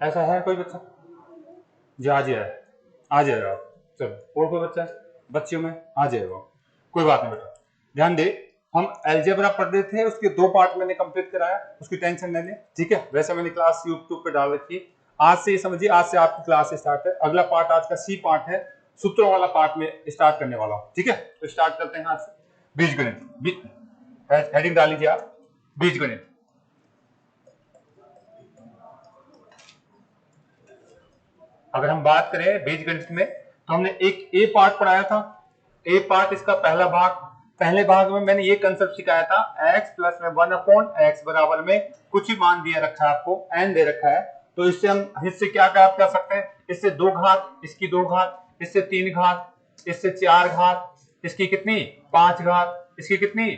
ऐसा है कोई बच्चा जी? आ जाए, आ जाएगा आप। चलो, और कोई बच्चा बच्चियों में? आ जाएगा, कोई बात नहीं बेटा। ध्यान दे, हम अलजेब्रा पढ़ रहे थे, उसके 2 पार्ट मैंने कंप्लीट कराया, उसकी टेंशन नहीं ले, ठीक है। वैसे मैंने क्लास यूट्यूब पे डाल रखी है। आज से ये समझिए, आज से आपकी क्लास स्टार्ट है। अगला पार्ट आज का सी पार्ट है, सूत्रों वाला पार्ट में स्टार्ट करने वाला हूँ, ठीक है। तो स्टार्ट करते हैं आज से बीजगणित। हेडिंग डाल लीजिए आप, बीजगणित। अगर हम बात करें बीजगणित में, तो हमने एक ए पार्ट पढ़ाया था। ए पार्ट इसका पहला भाग, पहले भाग में मैंने ये कंसेप्ट सिखाया था, x प्लस में 1/x बराबर में कुछ ही मान दिया रखा है आपको, n दे रखा है। तो इससे हम इससे क्या प्राप्त कर सकते हैं? इससे 2 घात, इसकी 2 घात, इससे 3 घात, इससे 4 घात, इसकी कितनी 5 घात, इसकी कितनी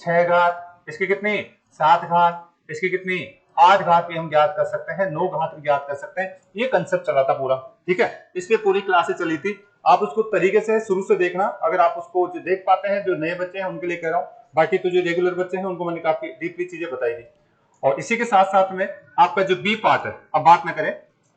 6 घात, इसकी कितनी 7 घात, इसकी कितनी 8 घात भी हम ज्ञात कर सकते हैं, 9 घात भी ज्ञात कर सकते हैं। ये कंसेप्ट चला था पूरा, ठीक है। इसलिए पूरी क्लासेस चली थी। आप उसको तरीके से शुरू से देखना, अगर आप उसको जो देख पाते हैं, जो नए बच्चे हैं उनके लिए कह रहा हूँ, बाकी तो जो रेगुलर बच्चे हैं उनको मैंने काफी डीपली चीजें बताई थी। और इसी के साथ साथ में आपका जो बी पार्ट है, अब बात न करें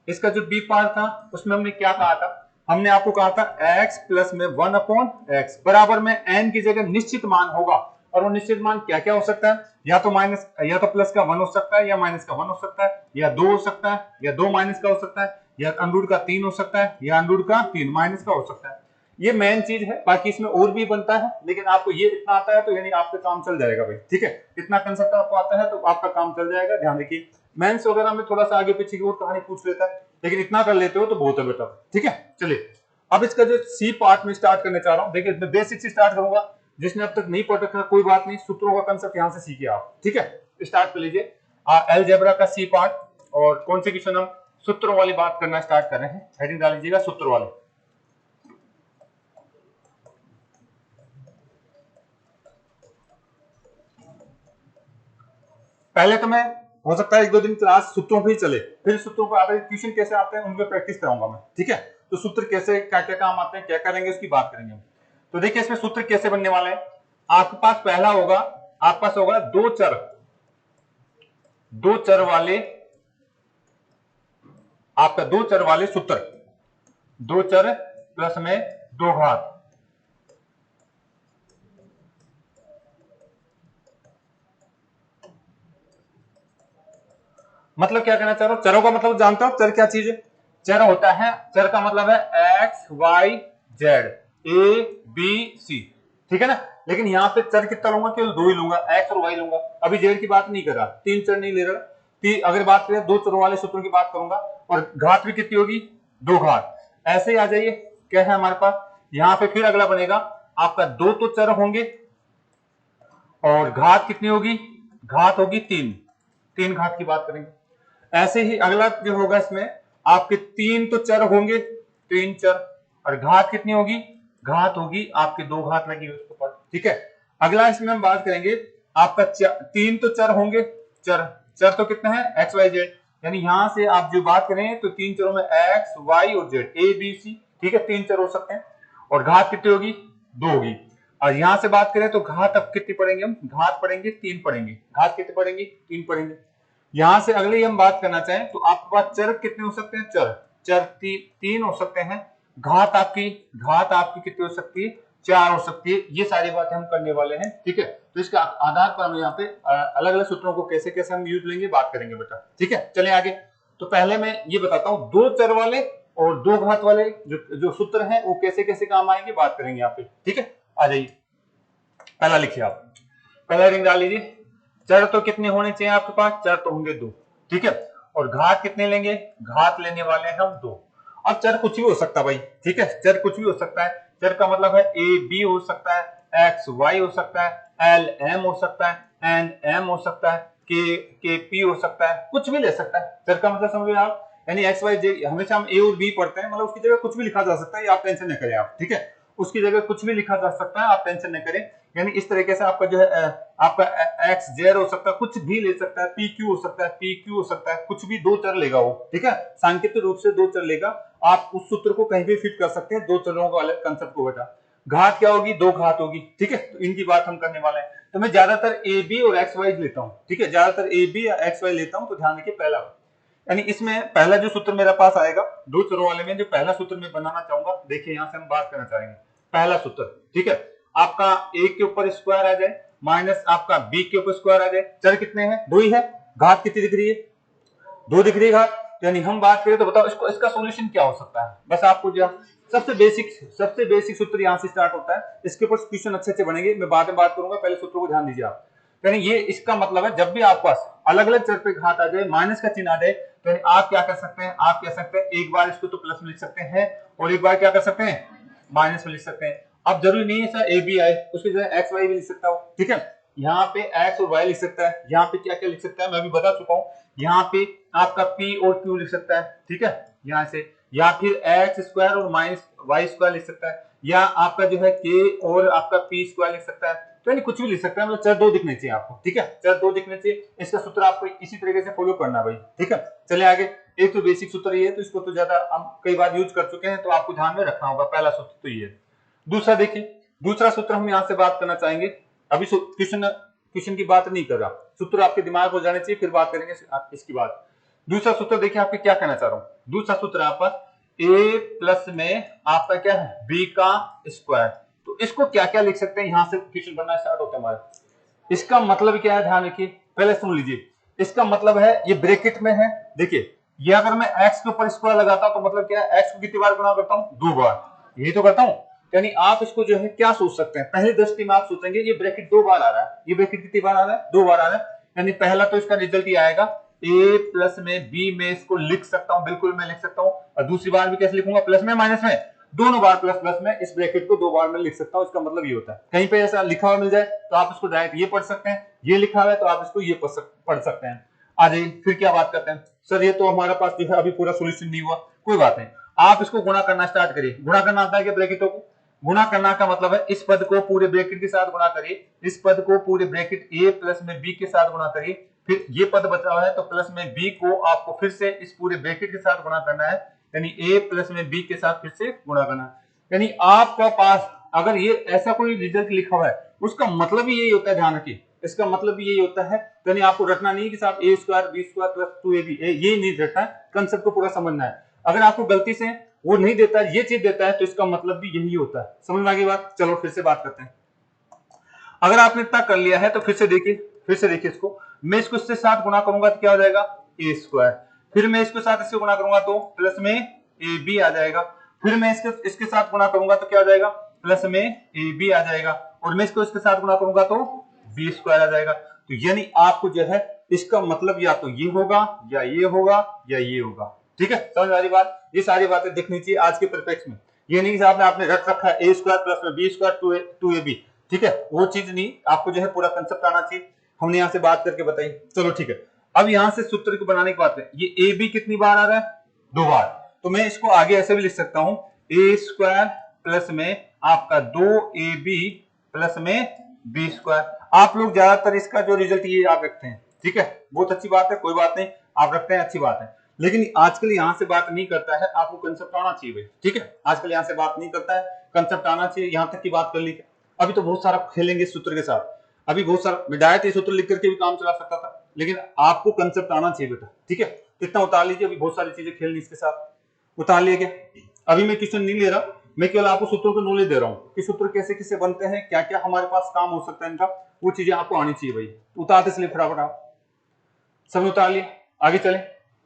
इसका जो बी पार्ट था, उसमें हमने क्या कहा था? हमने आपको कहा था x प्लस में 1/x बराबर में n की जगह निश्चित मान होगा। और वो निश्चित मान क्या क्या हो सकता है? या तो माइनस, या तो प्लस का 1 हो सकता है, या माइनस का 1 हो सकता है, या 2 हो सकता है, या 2 माइनस का हो सकता है, या अंडर का 3 हो सकता है, या अंडर का 3 माइनस का हो सकता है। ये मेन चीज है, बाकी इसमें और भी बनता है, लेकिन आपको ये इतना आता है तो यानी आपका काम चल जाएगा भाई, ठीक है। इतना कंसेप्ट आपको आता है तो आपका काम चल जाएगा। ध्यान रखिए, मेंस वगैरह में थोड़ा सा आगे पीछे की और कहानी पूछ लेता है, लेकिन इतना कर लेते हो तो बहुत है बेटा, ठीक है। चलिए, अब इसका जो सी पार्ट में स्टार्ट करने चाह रहा हूँ, देखिए बेसिक से स्टार्ट करूंगा। जिसने अब तक नहीं पढ़ रखा कोई बात नहीं, सूत्रों का कंसेप्ट यहां से सीखिए आप, ठीक है। स्टार्ट कर लीजिए अलजेब्रा का सी पार्ट। और कौन से क्वेश्चन हम सूत्रों वाली बात करना स्टार्ट कर रहे हैं, हेडिंग डाल लीजिएगा सूत्र वाले। पहले तो मैं हो सकता है 1-2 दिन क्लास सूत्रों पे ही चले, फिर सूत्रों पर आधारित क्वेश्चन कैसे आते हैं उन पर प्रैक्टिस कराऊंगा मैं, ठीक है। तो सूत्र कैसे क्या क्या काम आते हैं, क्या करेंगे उसकी बात करेंगे हम। तो देखिए इसमें सूत्र कैसे बनने वाले हैं। आपके पास पहला होगा, आपके पास होगा दो चर वाले, आपका 2 चर वाले सूत्र, 2 चर प्लस में 2 घात। मतलब क्या कहना चाह रहा हूं, चरों का मतलब जानता हूं, चर क्या चीज है? चर होता है, चर का मतलब है X Y Z, A B C, ठीक है ना। लेकिन यहां पे चर कितना लूंगा? केवल 2 ही लूंगा, एक्स और वाई लूंगा। अभी जेड की बात नहीं कर रहा, 3 चर नहीं ले रहा। अगर बात करें 2 चरों वाले सूत्रों की बात करूंगा, और घात भी कितनी होगी? 2 घात। ऐसे ही आ जाइए, क्या है हमारे पास यहां पे? फिर अगला बनेगा आपका 2 तो चर होंगे, और घात कितनी होगी? घात होगी 3 घात की बात करेंगे। ऐसे ही अगला जो होगा, इसमें आपके 3 तो चर होंगे, 3 चर, और घात कितनी होगी? घात होगी आपके 2 घात लगी उसके ऊपर, ठीक है। अगला इसमें हम बात करेंगे, आपका 3 तो चर होंगे, चर चर तो कितने हैं? X Y Z. यानी यहां से आप जो बात करें तो 3 चरों में एक्स वाई और जेड, ए बी सी, ठीक है, 3 चर हो सकते हैं। और घात कितनी होगी? 2 होगी। और यहां से बात करें तो घात अब कितनी पढ़ेंगे हम? घात पढ़ेंगे 3 पढ़ेंगे। घात कितनी पढ़ेंगे? 3 पढ़ेंगे। यहां से अगले हम बात करना चाहें तो आपके पास चर कितने हो सकते हैं? चर चर 3 हो सकते हैं। घात आपकी कितनी हो सकती है? 4 हो सकती है। ये सारी बातें हम करने वाले हैं, ठीक है। तो इसके आधार पर हम यहाँ पे अलग अलग सूत्रों को कैसे कैसे हम यूज लेंगे बात करेंगे बेटा, ठीक है। चले आगे। तो पहले मैं ये बताता हूँ, 2 चर वाले और 2 घात वाले जो सूत्र हैं वो कैसे कैसे काम आएंगे बात करेंगे यहाँ पे, ठीक है। आ जाइए, पहला लिखिए आप, पहला रिंग डाल लीजिए। चर तो कितने होने चाहिए आपके पास? चर तो होंगे 2, ठीक है। और घात कितने लेंगे? घात लेने वाले हैं हम 2। अब चर कुछ भी हो सकता है भाई, ठीक है, चर कुछ भी हो सकता है। चर का मतलब है ए बी हो सकता है, एक्स वाई हो सकता है, एल एम हो सकता है, एन एम हो सकता है, के पी हो सकता है, कुछ भी ले सकता है। चर का मतलब समझ आप, यानी एक्स वाई जेड। हमेशा हम ए और बी पढ़ते हैं, मतलब उसकी जगह कुछ भी लिखा जा सकता है, आप टेंशन न करें आप, ठीक है। उसकी जगह कुछ भी लिखा जा सकता है, आप टेंशन न करें। यानी इस तरीके से आपका जो है आपका एक्स जेड हो सकता है, कुछ भी ले सकता है, पी क्यू हो सकता है, पी क्यू हो सकता है, कुछ भी 2 चर लेगा वो, ठीक है। सांकेतिक रूप से 2 चर लेगा। आप उस सूत्र को कहीं भी फिट कर सकते हैं, 2 चरों का अलग कंसेप्ट को बेटा। घात क्या होगी? 2 घात होगी, ठीक है। तो इनकी बात हम करने वाले हैं। तो मैं ज्यादातर ए बी और एक्स वाई लेता हूँ, ठीक है, ज्यादातर ए बी या एक्स वाई लेता हूँ। तो ध्यान रखिए, पहला यानी इसमें पहला जो सूत्र मेरे पास आएगा दो चरों वाले में, जो पहला सूत्र मैं बनाना चाहूंगा, देखिए यहां से हम बात करना चाहेंगे पहला सूत्र, ठीक है, आपका a के ऊपर स्क्वायर आ जाए माइनस आपका b के ऊपर स्क्वायर आ जाए। चर कितने हैं? दो ही है। घात कितनी दिख रही है? दो दिख रही है घात। यानी हम बात करें तो बताओ इसको, इसका सॉल्यूशन क्या हो सकता है? बस आपको जो सबसे बेसिक सूत्र यहां से स्टार्ट होता है। इसके ऊपर क्वेश्चन अच्छे से बनेंगे, मैं बाद में बात करूंगा, पहले सूत्र को ध्यान दीजिए आप। यानी ये इसका मतलब है जब भी आपके पास अलग अलग चर पे घात आ जाए, माइनस का चिन्ह आ जाए, तो आप क्या कर सकते हैं? आप कह सकते हैं एक बार इसको तो प्लस में लिख सकते हैं और एक बार क्या कर सकते हैं? माइनस में लिख सकते हैं। अब जरूरी नहीं है सर ए बी आए, उसकी जगह एक्स वाई भी लिख सकता हूं, ठीक है। यहाँ पे एक्स और वाई लिख सकता है, यहाँ पे क्या क्या लिख सकता है मैं अभी बता चुका हूं। यहाँ पे आपका पी और क्यू लिख सकता है, ठीक है, यहाँ से, या फिर एक्स स्क्वायर और माइनस वाई स्क्वायर लिख सकता है, या आपका जो है के और आपका पी स्क्वायर लिख सकता है। तो यानी कुछ भी लिख सकता है, मतलब चर दो दिखने चाहिए आपको, ठीक है, चर दो दिखने चाहिए। इसका सूत्र आपको इसी तरीके से फॉलो करना भाई, ठीक है। चले आगे। एक तो बेसिक सूत्र ये है, तो इसको तो ज्यादा हम कई बार यूज कर चुके हैं, तो आपको ध्यान में रखना होगा। पहला सूत्र तो ये है। दूसरा देखिए, दूसरा सूत्र हम यहाँ से बात करना चाहेंगे। अभी क्वेश्चन की बात नहीं कर रहा, सूत्र आपके दिमाग को जाने चाहिए, फिर बात करेंगे इसकी बात। दूसरा सूत्र देखिए आपके क्या कहना चाह रहा हूं। दूसरा सूत्र आपका a प्लस में आपका क्या है? b का स्क्वायर। तो इसको क्या क्या लिख सकते हैं? यहां से क्वेश्चन बनना स्टार्ट होता है हमारा। इसका मतलब क्या है? ध्यान रखिए, पहले सुन लीजिए। इसका मतलब है ये ब्रैकेट में है, देखिए ये अगर मैं x के ऊपर स्क्वायर लगाता हूं तो मतलब क्या है? x को कितनी बार गुणा करता हूं? दो बार, यही तो करता हूं। यानी आप इसको जो है क्या सोच सकते हैं? पहली दृष्टि में आप सोचेंगे ये ब्रैकेट दो बार आ रहा है, ये ब्रैकेट कितनी बार आ रहा है? दो बार आ रहा है। यानी पहला तो इसका रिजल्ट ये आएगा a प्लस में b में इसको लिख सकता हूं, बिल्कुल मैं लिख सकता हूं। और दूसरी बार भी कैसे लिखूंगा? प्लस में माइनस में, दोनों बार प्लस प्लस में इस ब्रैकेट को दो बार में लिख सकता हूं। इसका मतलब ये होता है, कहीं पे ऐसा लिखा हुआ मिल जाए तो आप इसको डायरेक्ट ये पढ़ सकते हैं, ये लिखा हुआ है तो आप इसको ये पढ़ सकते हैं। आ जाइए, फिर क्या बात करते हैं? सर ये तो हमारे पास जो है अभी पूरा सोल्यूशन नहीं हुआ, कोई बात नहीं, आप इसको गुणा करना स्टार्ट करिए। गुणा करना आता है क्या ब्रैकेटों को? गुणा करना का मतलब है इस पद को पूरे ब्रैकेट के साथ गुणा करिए, इस पद को पूरे ब्रैकेट a प्लस में b के साथ गुणा करिए, फिर ये पद बचा हुआ है तो प्लस में b को आपको फिर से इस पूरे ब्रैकेट के साथ गुणा करना है, यानी a प्लस में b के साथ फिर से गुणा करना है। यानी आपका पास अगर ये ऐसा कोई रिजल्ट लिखा हुआ है, उसका मतलब ही यही होता है, ध्यान रखिए, इसका मतलब भी यही होता है। यानी आपको रटना नहीं कि साहब a square b square plus 2ab, ये नहीं रटना है, कंसेप्ट को पूरा समझना है। अगर आपको गलती से वो नहीं देता है, ये चीज देता है, तो इसका मतलब भी यही होता है। समझ में आ गई बात? चलो फिर से बात करते हैं। अगर आपने इतना कर लिया है तो फिर से देखिए इसको, मैं इसको इससे साथ गुणा करूंगा तो क्या हो जाएगा? a square. फिर मैं इसके साथ इससे गुणा करूंगा तो प्लस में ab आ जाएगा। फिर मैं इसके साथ गुणा करूंगा तो क्या हो जाएगा? प्लस में ab आ जाएगा। और मैं इसके साथ गुणा करूंगा तो b स्क्वायर आ जाएगा। तो यानी आपको जो है इसका मतलब या तो ये होगा या ये होगा या ये होगा, ठीक है। समझ आ रही बात? ये सारी बातें दिखनी चाहिए आज के परिप्रेक्ष्य में। ये नहीं कि आपने रट रखा है a स्क्वायर प्लस में b स्क्वायर 2ab, ठीक है, वो चीज नहीं, आपको जो है पूरा कंसेप्ट आना चाहिए। हमने यहाँ से बात करके बताई, चलो ठीक है। अब यहाँ से सूत्र को बनाने की बात है, ये ए बी कितनी बार आ रहा है? दो बार। तो मैं इसको आगे ऐसे भी लिख सकता हूं, ए स्क्वायर प्लस में आपका 2ab प्लस में बी स्क्वायर। आप लोग ज्यादातर इसका जो रिजल्ट ये याद रखते हैं, ठीक है, बहुत अच्छी बात है, कोई बात नहीं, आप रखते हैं, अच्छी बात है। लेकिन आजकल यहाँ से बात नहीं करता है, आपको कंसेप्ट आना चाहिए भाई, ठीक है। आजकल यहाँ से बात नहीं करता है, कंसेप्ट आना चाहिए। यहाँ तक की बात कर ली, अभी तो बहुत सारा खेलेंगे सूत्र के साथ, अभी बहुत सारा, मैं डायरेक्ट ये सूत्र लिख करके भी काम चला सकता था, लेकिन आपको कंसेप्ट आना चाहिए बेटा, ठीक है। इतना उतार लीजिए, अभी बहुत सारी चीजें खेलनी इसके साथ, उतार लिए क्या? अभी मैं क्वेश्चन नहीं ले रहा, मैं केवल आपको सूत्रों को नॉलेज दे रहा हूँ कि सूत्र कैसे कैसे बनते हैं, क्या क्या हमारे पास काम हो सकता है इनका, वो चीजें आपको आनी चाहिए भाई। उतारते इसलिए फटाफट आप सब उतार लिए, आगे चले।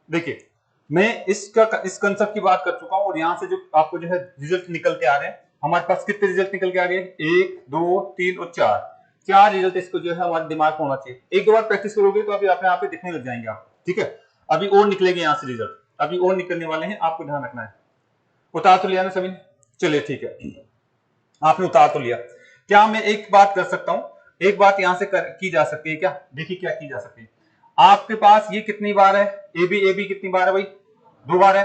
देखिए मैं इस कंसेप्ट की बात कर चुका हूं, और यहाँ से जो आपको जो है रिजल्ट निकल के आ रहे हैं, हमारे पास कितने रिजल्ट निकल के आ गए? 1 2 3 और 4 रिजल्ट इसको जो है हमारे दिमाग में होना चाहिए। एक दो बार प्रैक्टिस करोगे तो अभी अपने आप दिखने लग जाएंगे आप, ठीक है। अभी और निकलेंगे यहाँ से रिजल्ट, अभी और निकलने वाले हैं, आपको ध्यान रखना है। उतार तो लिया ना सभी ने? चलिए ठीक है, आपने उतार तो लिया। क्या मैं एक बात कर सकता हूं, एक बात यहां से की जा सकती है क्या? देखिए क्या की जा सकती है। आपके पास ये कितनी बार है? ए बी कितनी बार है भाई? दो बार है।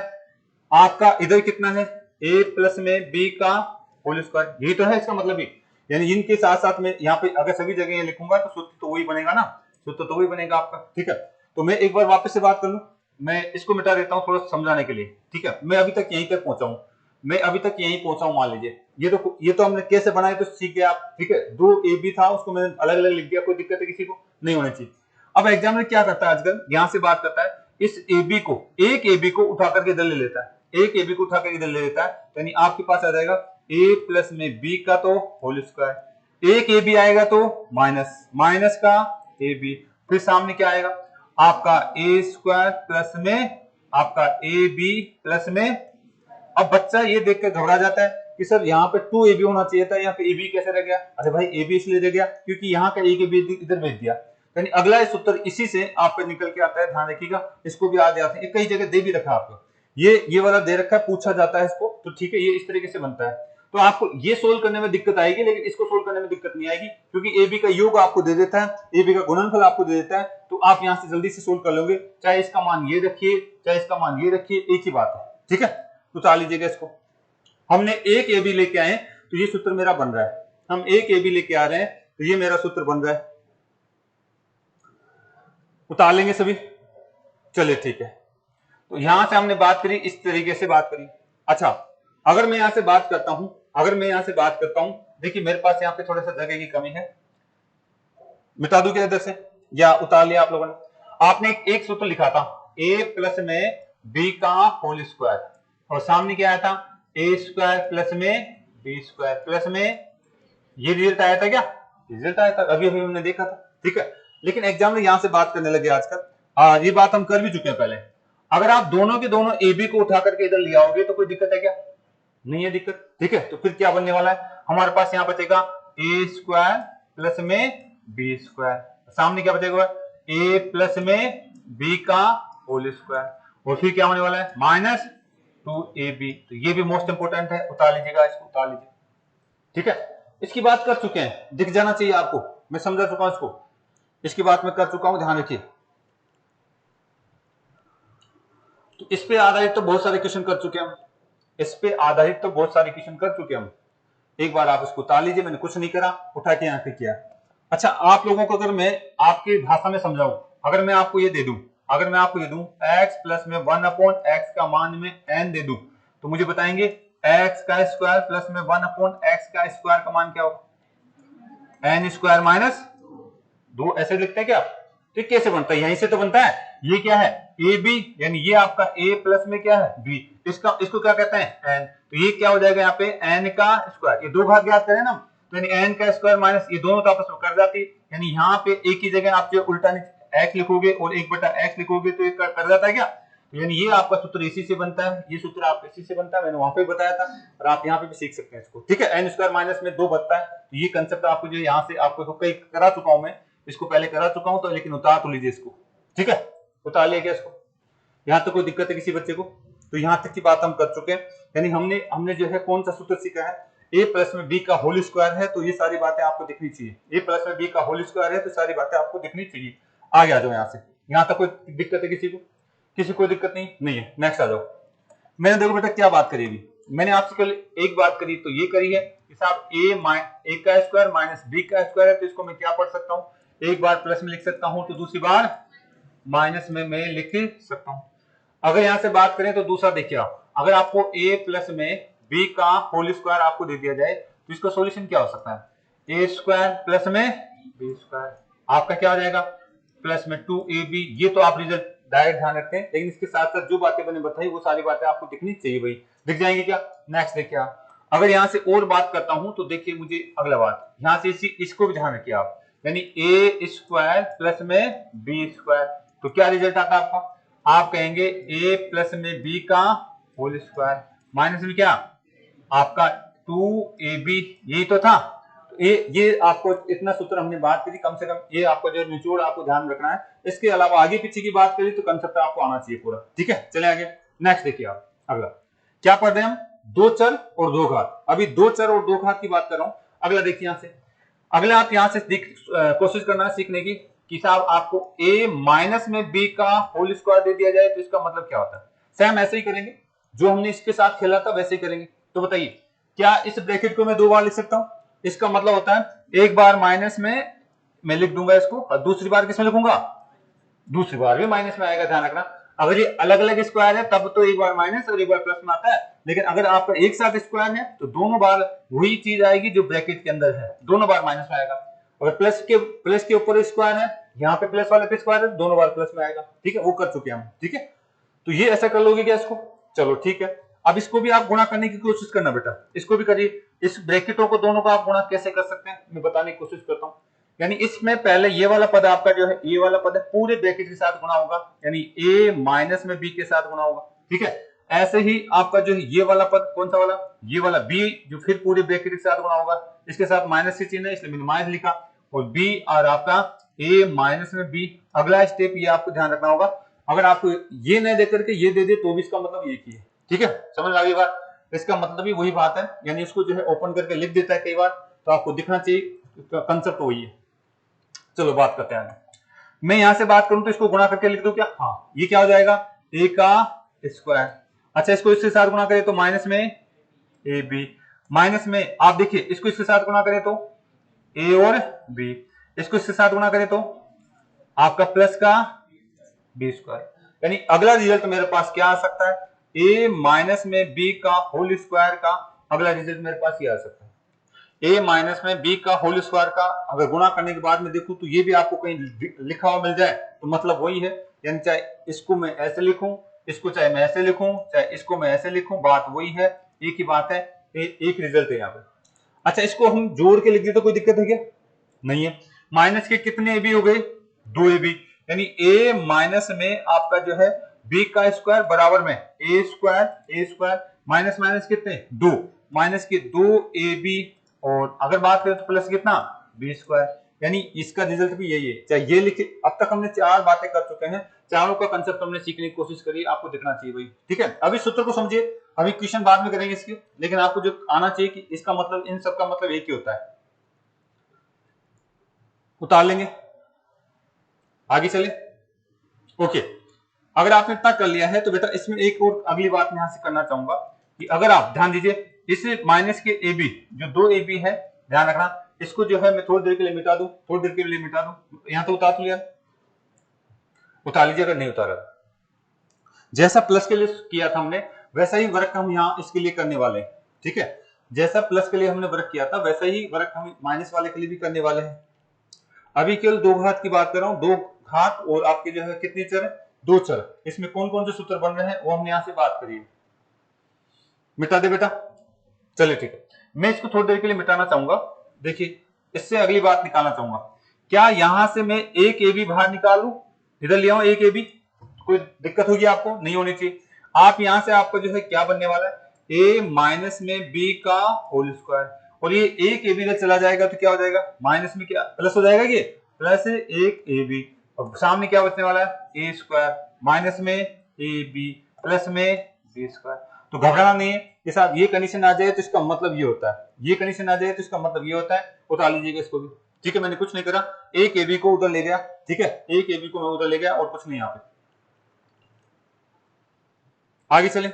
आपका इधर कितना है? a प्लस में b का होल स्क्वायर, यही तो है इसका मतलब ही। यानी इनके साथ साथ में यहाँ पे अगर सभी जगह ये लिखूंगा तो सूत्र तो वही बनेगा ना, सूत्र तो वही बनेगा आपका, ठीक है। तो मैं एक बार वापस से बात कर लूं, मैं इसको मिटा देता हूँ थोड़ा समझाने के लिए, ठीक है। मैं अभी तक यहीं तक पहुंचा हूं, मान लीजिए। ये तो हमने कैसे बनाए तो सीख गए आप, ठीक है। दो ए बी था, उसको मैंने अलग अलग लिख दिया, कोई दिक्कत है किसी को? नहीं होनी चाहिए। अब एग्जाम में क्या करता है आजकल, यहां से बात करता है, इस AB को, एक AB को उठा करके इधर ले लेता है, एक AB को उठा करके इधर ले लेता है, यानी आपके पास आ जाएगा A प्लस में B का तो होल स्क्वायर, एक AB आएगा तो माइनस का AB, फिर सामने क्या आएगा आपका A स्क्वायर प्लस में आपका AB प्लस में। अब बच्चा ये देख कर घबरा जाता है कि सर यहाँ पे 2AB होना चाहिए था, यहाँ पे AB कैसे रह गया? अरे भाई AB इसलिए रह गया क्योंकि यहाँ का एक AB इधर भेज दिया, यानी अगला सूत्र इसी से आप पे निकल के आता है, ध्यान रखिएगा। इसको भी याद आते हैं, कई जगह दे भी रखा है आपको, ये वाला दे रखा है, पूछा जाता है इसको, तो ठीक है ये इस तरीके से बनता है। तो आपको ये सोल्व करने में दिक्कत आएगी, लेकिन इसको सोल्व करने में दिक्कत नहीं आएगी क्योंकि AB का योग आपको दे देता है, AB का गुणनफल आपको दे देता है, तो आप यहाँ से जल्दी से सोल्व कर लोगे। चाहे इसका मान ये रखिए, चाहे इसका मान ये रखिए, एक ही बात है, ठीक है। तो उतार लीजिएगा इसको। हमने एक AB लेके आए तो ये सूत्र मेरा बन रहा है, हम एक AB लेके आ रहे हैं तो ये मेरा सूत्र बन रहा है। उतार लेंगे सभी, चलिए ठीक है। तो यहां से हमने बात करी, इस तरीके से बात करी। अच्छा, अगर मैं यहां से बात करता हूं, देखिए मेरे पास यहाँ पे थोड़ा सा जगह की कमी है, मिटा दूं क्या इधर से, या उतार लिया आप लोगों ने? आपने एक सूत्र लिखा था A प्लस में B का होल स्क्वायर, और सामने क्या आया था A स्क्वायर प्लस में B स्क्वायर प्लस में, ये रिजल्ट आया था क्या? रिजल्ट आया था, अभी हमने देखा था, ठीक है। लेकिन एग्जाम में यहां से बात करने लगे आजकल, ये बात हम कर भी चुके हैं पहले। अगर आप दोनों के दोनों AB को उठा करके इधर ले आओगे तो कोई दिक्कत है क्या? नहीं है दिक्कत, ठीक है। तो फिर क्या बनने वाला है हमारे पास, यहाँ बचेगा A स्क्वायर प्लस में B स्क्वायर, सामने क्या बचेगा A प्लस में B का होल स्क्वायर, और फिर क्या होने वाला है माइनस 2AB। तो ये भी मोस्ट इंपोर्टेंट है, उतार लीजिएगा इसको, उतार लीजिए, ठीक है। इसकी बात कर चुके हैं, दिख जाना चाहिए आपको, मैं समझा चुका हूं इसको, इसकी बात मैं कर चुका हूं, ध्यान रखिए। तो इस पे आधारित तो बहुत सारे क्वेश्चन कर चुके हैं हम, इस पे आधारित तो बहुत सारे क्वेश्चन कर चुके हम। एक बार आप इसको उतार लीजिए, मैंने कुछ नहीं करा, उठा के यहाँ पे किया। अच्छा, आप लोगों को अगर मैं आपकी भाषा में समझाऊं, अगर मैं आपको ये दे दूं, x प्लस में 1/x का मान में n दे दूं, तो मुझे बताएंगे x का स्क्वायर प्लस में 1/x का स्क्वायर का मान क्या होगा? n स्क्वायर माइनस 2, ऐसे लिखते हैं क्या? तो कैसे बनता है? यहीं से तो बनता है। ये क्या है? AB, यानी ये आपका A प्लस में क्या है? B, इसको क्या कहते हैं? n। तो ये क्या हो जाएगा यहाँ पे n का स्क्वायर, ये दो घात ज्ञात करें ना, तो यानी n का स्क्वायर माइनस ये दोनों तो आपस में कर जाती, यानी यहाँ पे एक ही जगह आप जो उल्टा x लिखोगे और 1/x लिखोगे तो ये कर जाता है क्या? तो यानी ये आपका सूत्र इसी से बनता है, ये सूत्र आपका इसी से बनता है, मैंने वहां पे बताया था, और आप यहाँ पे भी सीख सकते हैं इसको, ठीक है। n स्क्वायर माइनस में 2 बनता है, तो ये कंसेप्ट आपको जो यहाँ से आपको कई करा चुका हूं मैं, इसको पहले करा चुका हूं, तो लेकिन उतार तो लीजिए इसको, ठीक है। उतार लिया क्या इसको? यहाँ तक कोई दिक्कत है किसी बच्चे को? तो यहाँ तक की बात हम कर चुके हैं, यानी हमने जो है कौन सा सूत्र सीखा है? A प्लस में B का होल स्क्वायर है, तो ये सारी बातें आपको दिखनी चाहिए। A प्लस में B का होल स्क्वायर है, तो सारी बातें आपको दिखनी चाहिए। आगे आ जाओ यहाँ से, यहाँ तक कोई दिक्कत है किसी को? किसी को दिक्कत नहीं है, नेक्स्ट आ जाओ। मैंने देखो बेटा क्या बात करी अभी, मैंने आपसे कल एक बात करी, तो ये करी है कि साहब A का स्क्वायर माइनस B का स्क्वायर है, तो इसको मैं क्या पढ़ सकता हूँ? एक बार प्लस में लिख सकता हूँ, तो दूसरी बार माइनस में मैं लिख सकता हूँ। अगर यहां से बात करें तो दूसरा देखिए आप, अगर आपको A प्लस में B का होल स्क्वायर आपको दे दिया जाए, तो इसका सॉल्यूशन क्या हो सकता है? A स्क्वायर प्लस में B स्क्वायर, आपका क्या हो जाएगा? प्लस में 2AB। ये तो आप रिजल्ट डायरेक्ट ध्यान रखते हैं, लेकिन इसके साथ साथ जो बातें मैंने बताई वो सारी बातें आपको दिखनी चाहिए भाई, दिख जाएंगे क्या? नेक्स्ट देखिए आप, अगर यहाँ से और बात करता हूं तो देखिए मुझे अगला बात, यहाँ से इसको भी ध्यान रखिए आप, यानी A स्क्वायर प्लस में B स्क्वायर, तो क्या रिजल्ट आता है आपका? आप कहेंगे A प्लस में B का होल स्क्वायर माइनस में क्या आपका 2AB, यही तो था। ये आपको इतना सूत्र हमने बात करी, कम से कम ये आपको जो निचोड़ आपको ध्यान रखना है, इसके अलावा आगे पीछे की बात करी तो कंसेप्ट आपको आना चाहिए पूरा, ठीक है। चले आगे, नेक्स्ट देखिए आप, अगला क्या पढ़ रहे हैं हम? दो चर और दो घात। अभी दो चर और दो घात की बात कर रहा हूं। अगला देखिए यहाँ से, अगला आप यहाँ से कोशिश करना है सीखने की कि साहब आपको A माइनस में B का होल स्क्वायर दे दिया जाए तो इसका मतलब क्या होता है? सेम ऐसे ही करेंगे, जो हमने इसके साथ खेला था वैसे ही करेंगे। तो बताइए, क्या इस ब्रैकेट को मैं दो बार लिख सकता हूं? इसका मतलब होता है एक बार माइनस में मैं लिख दूंगा इसको, और दूसरी बार किसमें लिखूंगा? दूसरी बार भी माइनस में आएगा, ध्यान रखना। अगर ये अलग अलग स्क्वायर है तब तो एक बार माइनस और एक बार प्लस में आता है, लेकिन अगर आपका एक साथ स्क्वायर है तो दोनों बार वही चीज आएगी जो ब्रैकेट के अंदर है, दोनों बार माइनस में आएगा। अगर प्लस के ऊपर स्क्वायर है यहाँ पे प्लस वाले पे स्क्वायर है, दोनों बार प्लस में आएगा, ठीक है, वो कर चुके हैं हम, ठीक है। तो ये ऐसा कर लोगे क्या इसको, चलो ठीक है। अब इसको भी आप गुणा करने की कोशिश करना बेटा, इसको भी करिए। इस ब्रैकेटों को दोनों को आप गुणा कैसे कर सकते हैं मैं बताने की कोशिश करता हूँ। यानी इसमें पहले ये वाला पद आपका जो है, ये वाला पद है पूरे ब्रैकेट के साथ गुणा होगा, यानी a माइनस में b के साथ गुणा होगा, ठीक है। ऐसे ही आपका जो है ये वाला पद, कौन सा वाला, ये वाला b, जो फिर पूरे ब्रैकेट के साथ गुणा होगा, इसके साथ माइनस से चिन्ह है इसलिए मैंने माइनस लिखा, और b और आपका a माइनस में b। अगला स्टेप ये आपको ध्यान रखना होगा, अगर आपको ये नहीं देकर के ये दे दे तो भी इसका मतलब ये की है, ठीक है, समझ आ गई बात। इसका मतलब ही वही बात है, यानी इसको जो है ओपन करके लिख देता है कई बार, तो आपको दिखना चाहिए, कंसेप्ट वही है। चलो बात करते हैं। मैं यहां से बात करूं तो इसको गुणा करके लिख दूं क्या, हाँ, ये क्या हो जाएगा, a का स्क्वायर। अच्छा, इसको इसके साथ गुणा करें तो माइनस में ए बी, माइनस में आप देखिए इसको इसके साथ गुणा करें तो a और b, इसको इसके साथ गुणा करें तो आपका प्लस का बी स्क्वायर। यानी अगला रिजल्ट मेरे पास क्या आ सकता है, a माइनस में b का होल स्क्वायर का अगला रिजल्ट मेरे पास ये आ सकता है, a माइनस में b का होल स्क्वायर का अगर गुणा करने के बाद में देखूं तो ये भी आपको कहीं लिखा हुआ मिल जाए तो मतलब वही है, यानी चाहे इसको मैं ऐसे लिखूं, इसको चाहे मैं ऐसे लिखूं, चाहे इसको मैं ऐसे लिखूं, बात वही है, एक ही बात है, एक रिजल्ट है यहाँ पे। अच्छा, इसको हम जोड़ के लिख दे तो कोई दिक्कत है क्या, नहीं है। माइनस के कितने ab हो गए, 2ab, यानी a माइनस में आपका जो है b का स्क्वायर बराबर में a स्क्वायर माइनस माइनस कितने 2, माइनस के 2ab, और अगर बात करें तो प्लस कितना बी स्क्वायर, यानी इसका रिजल्ट भी यही है। चाहे ये लिखे, अब तक हमने 4 बातें कर चुके हैं, चारों का कंसेप्ट हमने सीखने की कोशिश करी, आपको दिखना चाहिए भाई, ठीक है। अभी सूत्र को समझिए, अभी क्वेश्चन बाद में करेंगे इसके, लेकिन आपको जो आना चाहिए कि इसका मतलब, इन सब का मतलब एक ही होता है। उतार लेंगे, आगे चले, ओके। अगर आपने इतना कर लिया है तो बेटा इसमें एक और अगली बात मैं यहां से करना चाहूंगा कि अगर आप ध्यान दीजिए, इस माइनस के ए बी, जो 2ab है, ध्यान रखना, इसको जो है मैं थोड़ी देर के लिए मिटा दूं, थोड़ी देर के लिए मिटा दूं, यहां तो उतार तो लिया, उतार लीजिए अगर नहीं उतारा। जैसा प्लस के लिए किया था हमने, वैसा ही वर्क हम यहाँ इसके लिए करने वाले हैं, ठीक है। जैसा प्लस के लिए हमने वर्क किया था वैसा ही वर्क हम माइनस वाले के लिए भी करने वाले हैं। अभी केवल 2 घात की बात कर रहा हूं, 2 घात और आपके जो है कितने चर, 2 चर, इसमें कौन कौन से सूत्र बन रहे हैं वो हमने यहां से बात करी है। मिटा दे बेटा, चलिए ठीक है, मैं इसको थोड़ी देर के लिए मिटाना चाहूंगा। देखिए, इससे अगली बात निकालना चाहूंगा, क्या यहां से मैं एक ए बी बाहर निकालूं, इधर ले आऊं एक ए बी, कोई दिक्कत होगी आपको, नहीं होनी चाहिए। आप यहां से आपका जो है क्या बनने वाला है, a माइनस में b का होल स्क्वायर, और ये एक ए बी इधर चला जाएगा तो क्या हो जाएगा, माइनस में क्या प्लस हो जाएगा, ये प्लस एक ए बी, और सामने क्या बचने वाला है, a स्क्वायर माइनस में ए बी प्लस में बी स्क्वायर। तो घबराना नहीं है, जैसे आप ये कंडीशन आ जाए तो इसका मतलब ये होता है, ये कंडीशन आ जाए तो इसका मतलब ये होता है, उतार लीजिएगा इसको भी, ठीक है। मैंने कुछ नहीं करा, एक ए बी को उधर ले गया, ठीक है, एक ए बी को मैं उधर ले गया और कुछ नहीं, यहाँ पे आगे चले।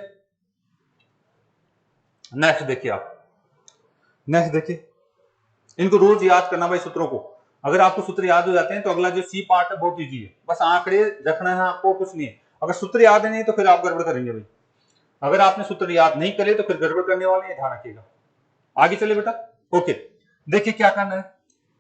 नेक्स्ट देखिए, आप नेक्स्ट देखिए, इनको रोज याद करना भाई सूत्रों को, अगर आपको सूत्र याद हो जाते हैं तो अगला जो सी पार्ट है बहुत इजी है, बस आंकड़े रखना है आपको, कुछ नहीं है। अगर सूत्र याद है नहीं तो फिर आप गड़बड़ करेंगे भाई, अगर आपने सूत्र याद नहीं करे तो फिर गड़बड़ करने वाले हैं, ध्यान रखिएगा। आगे चले बेटा, ओके। देखिए क्या करना है,